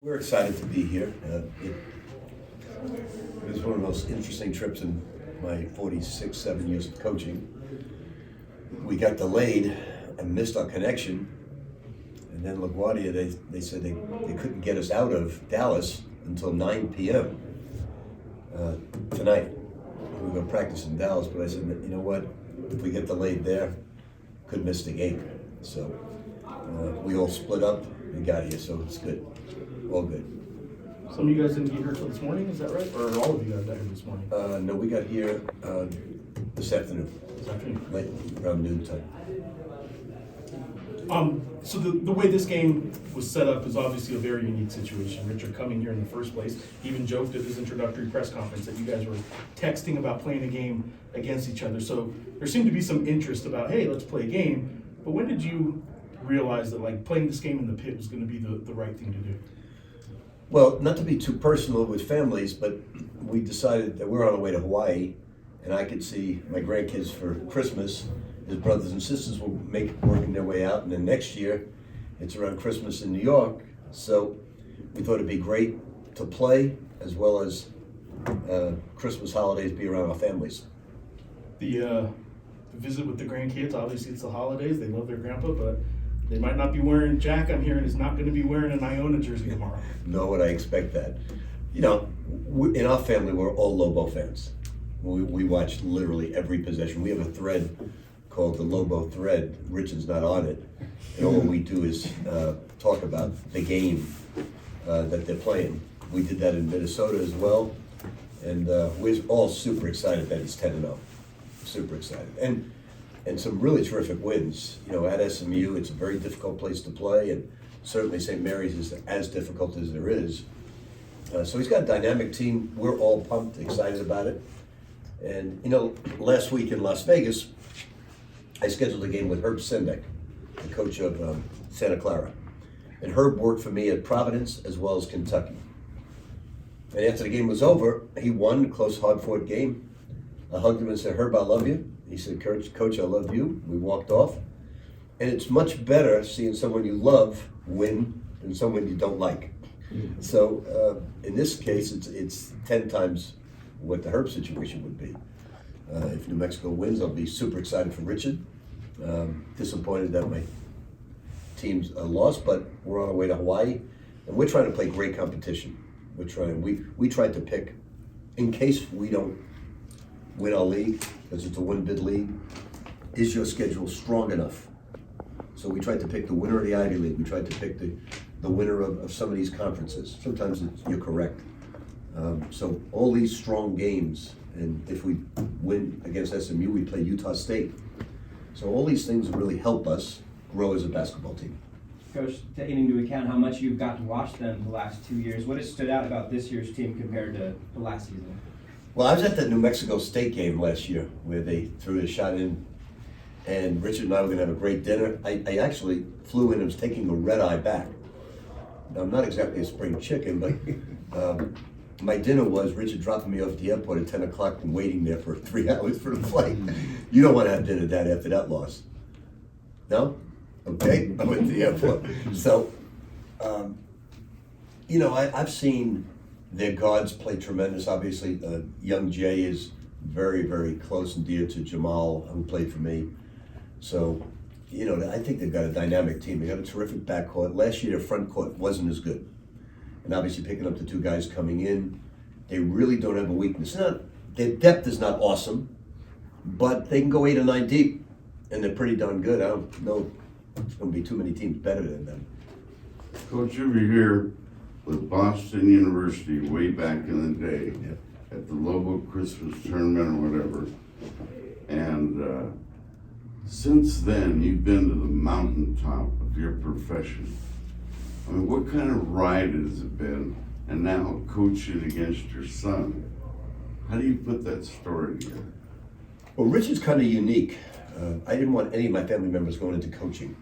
We're excited to be here. It was one of the most interesting trips in my 7 years of coaching. We got delayed and missed our connection, and then LaGuardia, they said they couldn't get us out of Dallas until 9 p.m. Tonight. We were going to practice in Dallas, but I said, you know what, if we get delayed there, could miss the game. So we all split up and got here, so it's good. All good. Some of you guys didn't get here till this morning, is that right? Or all of you guys got here this morning? No, we got here this afternoon. This afternoon? Late, around noon time. So the way this game was set up is obviously a very unique situation. Richard coming here in the first place, he even joked at his introductory press conference that you guys were texting about playing a game against each other. So there seemed to be some interest about, hey, let's play a game. But when did you realize that like playing this game in the pit was going to be the right thing to do? Well, not to be too personal with families, but we decided that we're on our way to Hawaii, and I could see my grandkids for Christmas. His brothers and sisters will working their way out, and then next year, it's around Christmas in New York. So we thought it'd be great to play, as well as Christmas holidays be around our families. The visit with the grandkids, obviously it's the holidays, they love their grandpa, but they might not be wearing, Jack, I'm hearing, is not going to be wearing an Iona jersey tomorrow. No, would I expect that? You know, in our family, we're all Lobo fans. We watch literally every possession. We have a thread called the Lobo Thread. Richard's not on it. And all we do is talk about the game that they're playing. We did that in Minnesota as well. And we're all super excited that it's 10-0. Super excited. And some really terrific wins. You know, at SMU, it's a very difficult place to play, and certainly St. Mary's is as difficult as there is. So he's got a dynamic team. We're all pumped, excited about it. And, you know, last week in Las Vegas, I scheduled a game with Herb Sendek, the coach of Santa Clara. And Herb worked for me at Providence as well as Kentucky. And after the game was over, he won a close, hard-fought game. I hugged him and said, Herb, I love you. He said, Coach, I love you. We walked off. And it's much better seeing someone you love win than someone you don't like. So in this case, it's 10 times what the Herb situation would be. If New Mexico wins, I'll be super excited for Richard. Disappointed that my team's lost, but we're on our way to Hawaii. And we're trying to play great competition. We tried to pick, in case we don't win our league, because it's a one-bid league, is your schedule strong enough? So we tried to pick the winner of the Ivy League. We tried to pick the winner of some of these conferences. Sometimes you're correct. So all these strong games, and if we win against SMU, we play Utah State. So all these things really help us grow as a basketball team. Coach, taking into account how much you've got to watch them the last 2 years, what has stood out about this year's team compared to the last season? Well, I was at the New Mexico State game last year where they threw the shot in, and Richard and I were going to have a great dinner. I actually flew in and was taking a red eye back. Now, I'm not exactly a spring chicken, but my dinner was Richard dropping me off at the airport at 10 o'clock and waiting there for 3 hours for the flight. You don't want to have dinner after that loss. No? Okay, I went to the airport. So, you know, I've seen their guards play tremendous. Obviously, young Jay is very, very close and dear to Jamal, who played for me. So, you know, I think they've got a dynamic team. They got a terrific backcourt. Last year, their front court wasn't as good. And obviously, picking up the two guys coming in, they really don't have a weakness. Their depth is not awesome, but they can go 8 or 9 deep, and they're pretty darn good. I don't know there's going to be too many teams better than them. Coach, you were here with Boston University way back in the day at the Lobo Christmas tournament or whatever. And since then, you've been to the mountaintop of your profession. I mean, what kind of ride has it been? And now coaching against your son. How do you put that story together? Well, Richard's kind of unique. I didn't want any of my family members going into coaching.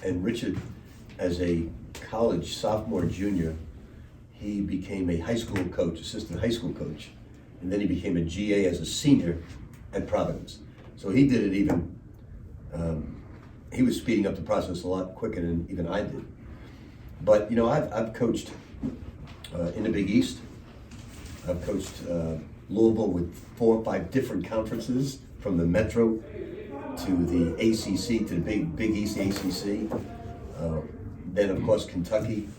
And Richard, as a college sophomore, junior, he became a high school coach, assistant high school coach. And then he became a GA as a senior at Providence. So he did it even, he was speeding up the process a lot quicker than even I did. But, you know, I've coached in the Big East. I've coached Louisville with 4 or 5 different conferences, from the Metro to the ACC to the Big East ACC. Then, of course, Kentucky,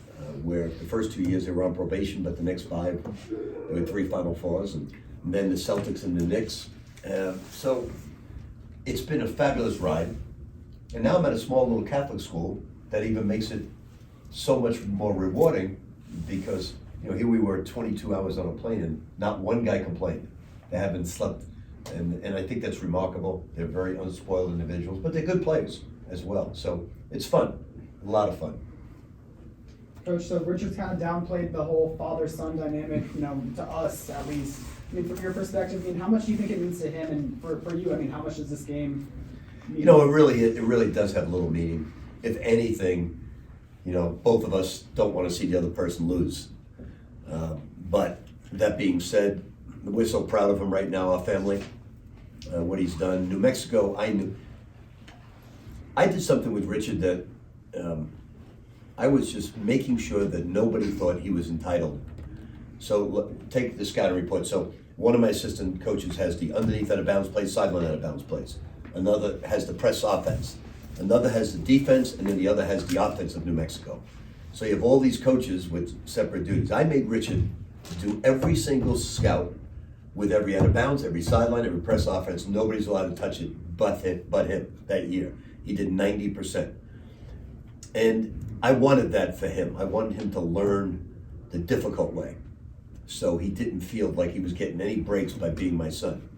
where the first 2 years they were on probation, but the next 5, there were 3 Final Fours, and then the Celtics and the Knicks. So it's been a fabulous ride. And now I'm at a small little Catholic school that even makes it so much more rewarding, because here we were 22 hours on a plane and not one guy complained. They haven't slept. And I think that's remarkable. They're very unspoiled individuals, but they're good players as well. So it's fun, a lot of fun. Coach, so Richard's kind of downplayed the whole father-son dynamic, to us at least. I mean, from your perspective, how much do you think it means to him, and for you, how much does this game mean? It really does have a little meaning. If anything, both of us don't want to see the other person lose. But that being said, we're so proud of him right now, our family, what he's done. New Mexico, I did something with Richard that I was just making sure that nobody thought he was entitled. So take the scouting report. So one of my assistant coaches has the underneath out of bounds plays, sideline out of bounds plays. Another has the press offense. Another has the defense, and then the other has the offense of New Mexico. So you have all these coaches with separate duties. I made Richard do every single scout with every out of bounds, every sideline, every press offense. Nobody's allowed to touch it but him that year. He did 90%. And I wanted that for him. I wanted him to learn the difficult way, so he didn't feel like he was getting any breaks by being my son.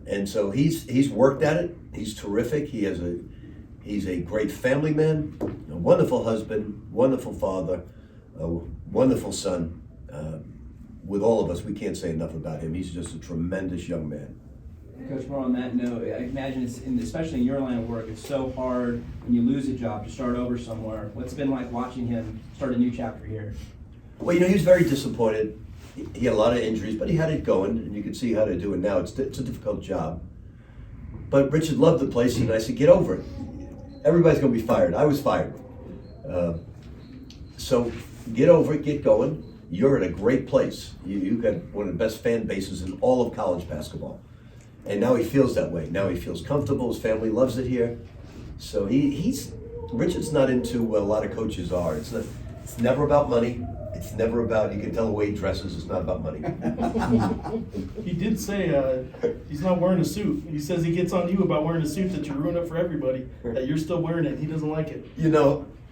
And so he's worked at it. He's terrific. He's a great family man, a wonderful husband, wonderful father, a wonderful son. With all of us, we can't say enough about him. He's just a tremendous young man. Coach, more on that note, I imagine especially in your line of work, it's so hard when you lose a job to start over somewhere. What's it been like watching him start a new chapter here? Well, he was very disappointed. He had a lot of injuries, but he had it going, and you can see how to do it now. It's a difficult job. But Richard loved the place, and I said, get over it. Everybody's going to be fired. I was fired. So get over it, get going. You're in a great place. You've got one of the best fan bases in all of college basketball. And now he feels that way. Now he feels comfortable. His family loves it here. So Richard's not into what a lot of coaches are. It's never about money. It's never about, you can tell the way he dresses, it's not about money. He did say he's not wearing a suit. He says he gets on you about wearing a suit, that you ruin it for everybody, that you're still wearing it. He doesn't like it.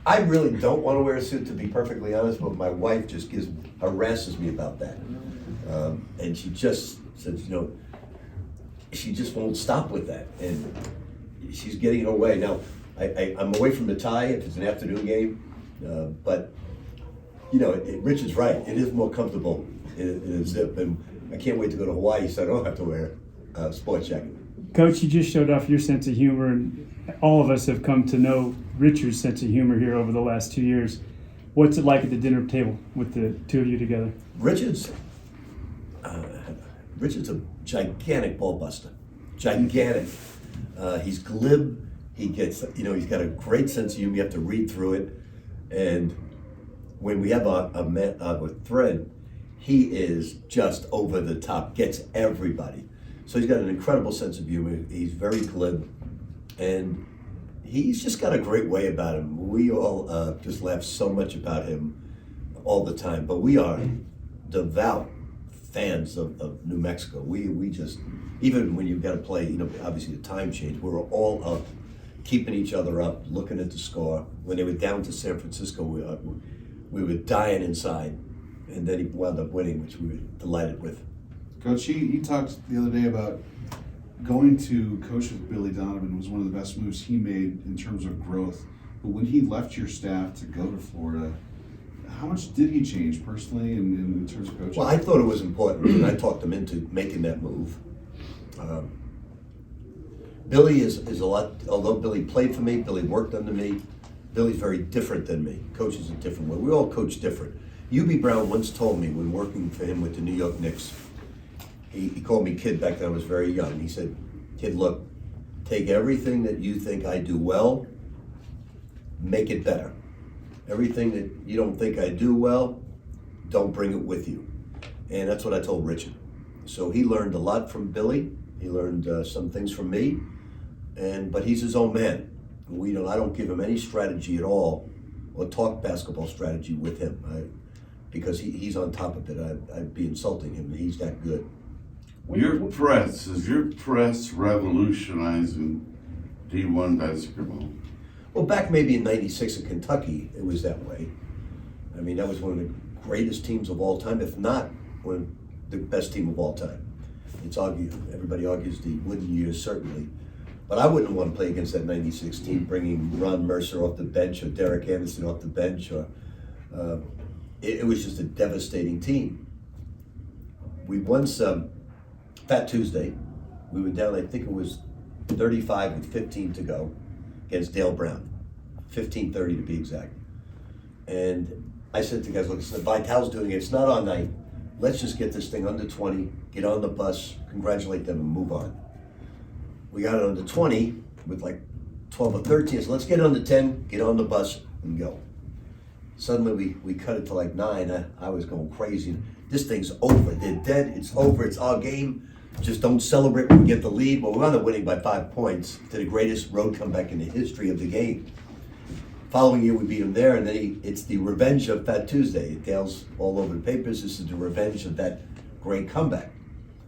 I really don't want to wear a suit, to be perfectly honest, but my wife just harasses me about that. And she just says, she just won't stop with that. And she's getting her way. Now, I'm away from the tie if it's an afternoon game, but Richard's right. It is more comfortable in a zip, and I can't wait to go to Hawaii so I don't have to wear a sports jacket. Coach, you just showed off your sense of humor, and all of us have come to know Richard's sense of humor here over the last 2 years. What's it like at the dinner table with the two of you together? Richard's a gigantic ball buster. Gigantic. He's glib. He gets, he's got a great sense of humor. You have to read through it. And when we have a thread, he is just over the top, gets everybody. So he's got an incredible sense of humor. He's very glib. And he's just got a great way about him. We all just laugh so much about him all the time. But we are devout fans of New Mexico. We just, even when you've got to play, obviously the time change, we're all up, keeping each other up, looking at the score. When they were down to San Francisco, we were dying inside. And then he wound up winning, which we were delighted with. Coach, he talked the other day about going to coach with Billy Donovan was one of the best moves he made in terms of growth. But when he left your staff to go to Florida, how much did he change personally in terms of coaching? Well, I thought it was important, and I talked him into making that move. Billy is a lot, although Billy played for me, Billy worked under me, Billy's very different than me. Coaches a different way. We all coach different. UB Brown once told me when working for him with the New York Knicks, he called me kid back then I was very young. He said, kid, look, take everything that you think I do well, make it better. Everything that you don't think I do well, don't bring it with you. And that's what I told Richard. So he learned a lot from Billy. He learned some things from me, but he's his own man. I don't give him any strategy at all, or talk basketball strategy with him, because he's on top of it. I'd be insulting him. He's that good. Is your press revolutionizing D1 basketball? Well, back maybe in '96 in Kentucky, it was that way. I mean, that was one of the greatest teams of all time, if not the best team of all time. Everybody argues the wooden years, certainly. But I wouldn't want to play against that '96 team, bringing Ron Mercer off the bench or Derek Anderson off the bench. It was just a devastating team. We once, Fat Tuesday, we were down, I think it was 35 with 15 to go against Dale Brown, 15-30 to be exact. And I said to the guys, look, Vital's doing it, it's not our night. Let's just get this thing under 20, get on the bus, congratulate them, and move on. We got it under 20 with like 12 or 13, so let's get under 10, get on the bus, and go. Suddenly we cut it to like 9. I was going crazy. This thing's over. They're dead. It's over. It's our game. Just don't celebrate when we get the lead. Well, we wound up winning by 5 points to the greatest road comeback in the history of the game. Following year, we beat them there, and then it's the revenge of Fat Tuesday. Dale's all over the papers. This is the revenge of that great comeback.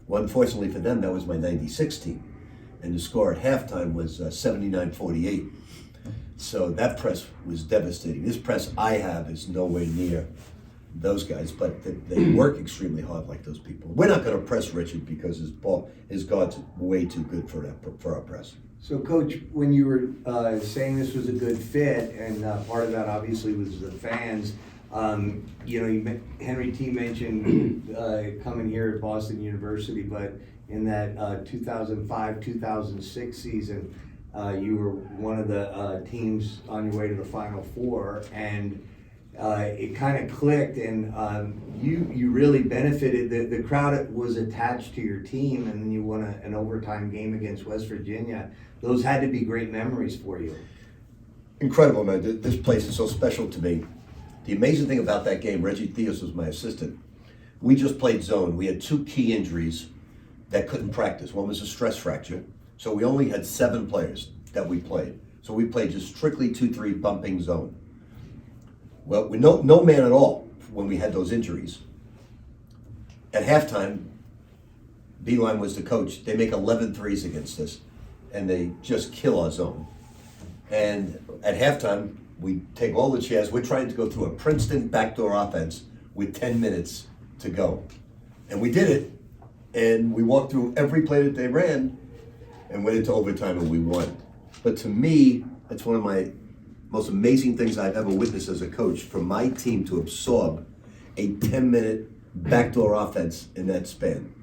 Well, unfortunately for them, that was my '96 team. And the score at halftime was 79-48. So that press was devastating. This press I have is nowhere near those guys, but they work extremely hard like those people. We're not going to press Richard because his guard's way too good for our press. So, Coach, when you were saying this was a good fit, and part of that obviously was the fans, Henry T. mentioned coming here at Boston University, but in that 2005-2006 season, you were one of the teams on your way to the Final Four, and it kind of clicked, and you really benefited. The crowd was attached to your team, and then you won an overtime game against West Virginia. Those had to be great memories for you. Incredible, man. This place is so special to me. The amazing thing about that game, Reggie Theos was my assistant. We just played zone. We had 2 key injuries that couldn't practice. One was a stress fracture. So we only had 7 players that we played. So we played just strictly 2-3 bumping zone. Well, with no man at all when we had those injuries. At halftime, Beeline was the coach. They make 11 threes against us, and they just kill our zone. And at halftime, we take all the chairs. We're trying to go through a Princeton backdoor offense with 10 minutes to go. And we did it, and we walked through every play that they ran and went into overtime, and we won. But to me, that's one of my most amazing things I've ever witnessed as a coach, for my team to absorb a 10-minute backdoor offense in that span.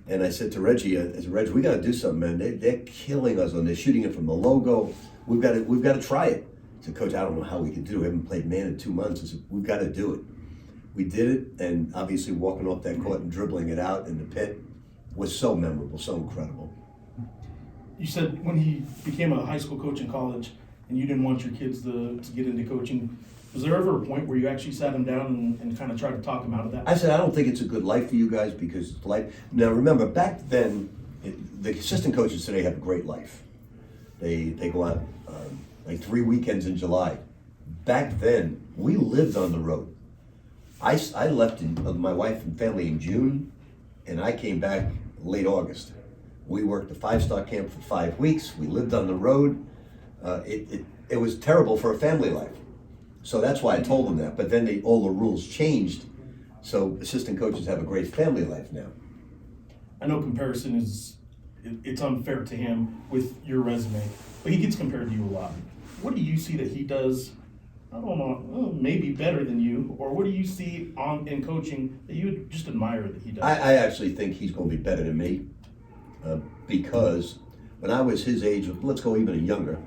And I said to Reggie, Reggie, we got to do something, man. They're killing us on this, shooting it from the logo. We've got to try it. I said, Coach, I don't know how we can do it. We haven't played man in 2 months. I said, we've got to do it. We did it, and obviously walking off that court and dribbling it out in the pit was so memorable, so incredible. You said when he became a high school coach in college, and you didn't want your kids to get into coaching, was there ever a point where you actually sat them down and kind of tried to talk them out of that? I said, I don't think it's a good life for you guys, because life. Now remember, back then, the assistant coaches today have a great life. They go out like 3 weekends in July. Back then, we lived on the road. I left my wife and family in June, and I came back late August. We worked a 5-star camp for 5 weeks. We lived on the road. It was terrible for a family life. So that's why I told them that. But then all the rules changed. So assistant coaches have a great family life now. I know comparison it's unfair to him with your resume, but he gets compared to you a lot. What do you see that he does, I don't know, maybe better than you, or what do you see in coaching that you would just admire that he does? I actually think he's going to be better than me, because when I was his age, let's go even younger,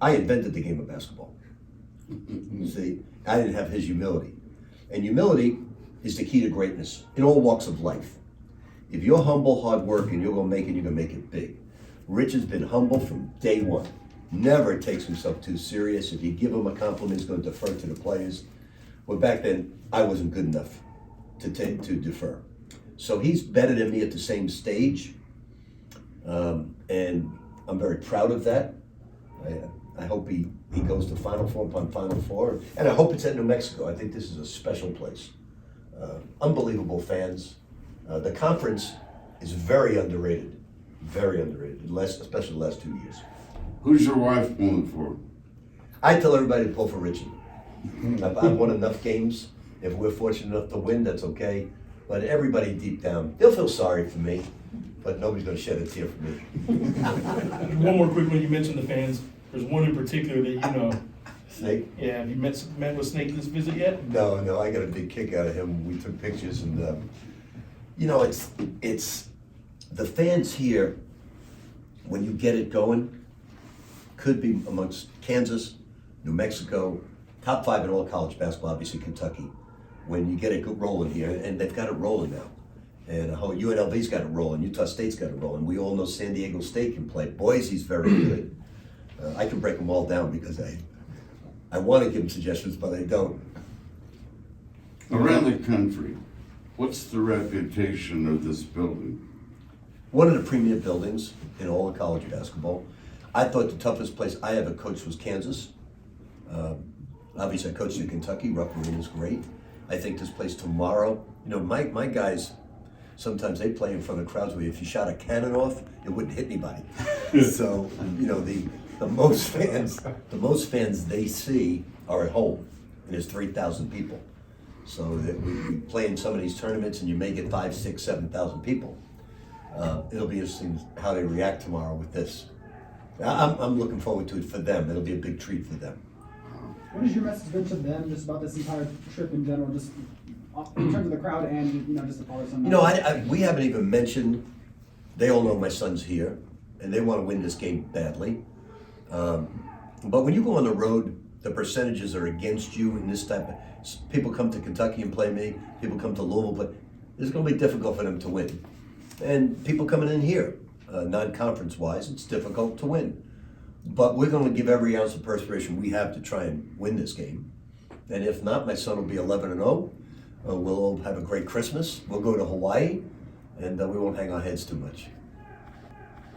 I invented the game of basketball. You see, I didn't have his humility. And humility is the key to greatness in all walks of life. If you're humble, hard working, you're going to make it, you're going to make it big. Rich has been humble from day one. Never takes himself too serious. If you give him a compliment, he's going to defer to the players. Well, back then, I wasn't good enough to defer. So he's better than me at the same stage. And I'm very proud of that. I hope he goes to Final Four upon Final Four. And I hope it's at New Mexico. I think this is a special place. Unbelievable fans. The conference is very underrated, especially the last 2 years. Who's your wife pulling for? I tell everybody to pull for Richie. I've won enough games. If we're fortunate enough to win, that's okay. But everybody deep down, they'll feel sorry for me, but nobody's gonna shed a tear for me. One more quick one, you mentioned the fans, there's one in particular that you know. Snake? Yeah, have you met with Snake this visit yet? No, I got a big kick out of him. We took pictures and, it's, the fans here, when you get it going, could be amongst Kansas, New Mexico, top 5 in all college basketball, obviously Kentucky. When you get it rolling here, and they've got it rolling now. And UNLV's got it rolling, Utah State's got it rolling. We all know San Diego State can play. Boise's very good. I can break them all down because I want to give them suggestions, but I don't. Around the country, what's the reputation of this building? One of the premier buildings in all of college basketball. I thought the toughest place I ever coached was Kansas. Obviously, I coached in Kentucky. Rupp Arena's great. I think this place tomorrow, my guys, sometimes they play in front of crowds where if you shot a cannon off, it wouldn't hit anybody. So, the most fans they see are at home, and there's 3,000 people. So that we play in some of these tournaments, and you may get 5, 6, 7,000 people. It'll be interesting how they react tomorrow with this. I'm looking forward to it for them. It'll be a big treat for them. What is your message been to them just about this entire trip in general, just in terms of the crowd and, just the father son? We haven't even mentioned, they all know my son's here, and they want to win this game badly. But when you go on the road, the percentages are against you in this type of, people come to Kentucky and play me, people come to Louisville, but it's going to be difficult for them to win. And people coming in here, non-conference wise, it's difficult to win. But we're going to give every ounce of perspiration we have to try and win this game. And if not, my son will be 11-0. We'll all have a great Christmas. We'll go to Hawaii, and we won't hang our heads too much.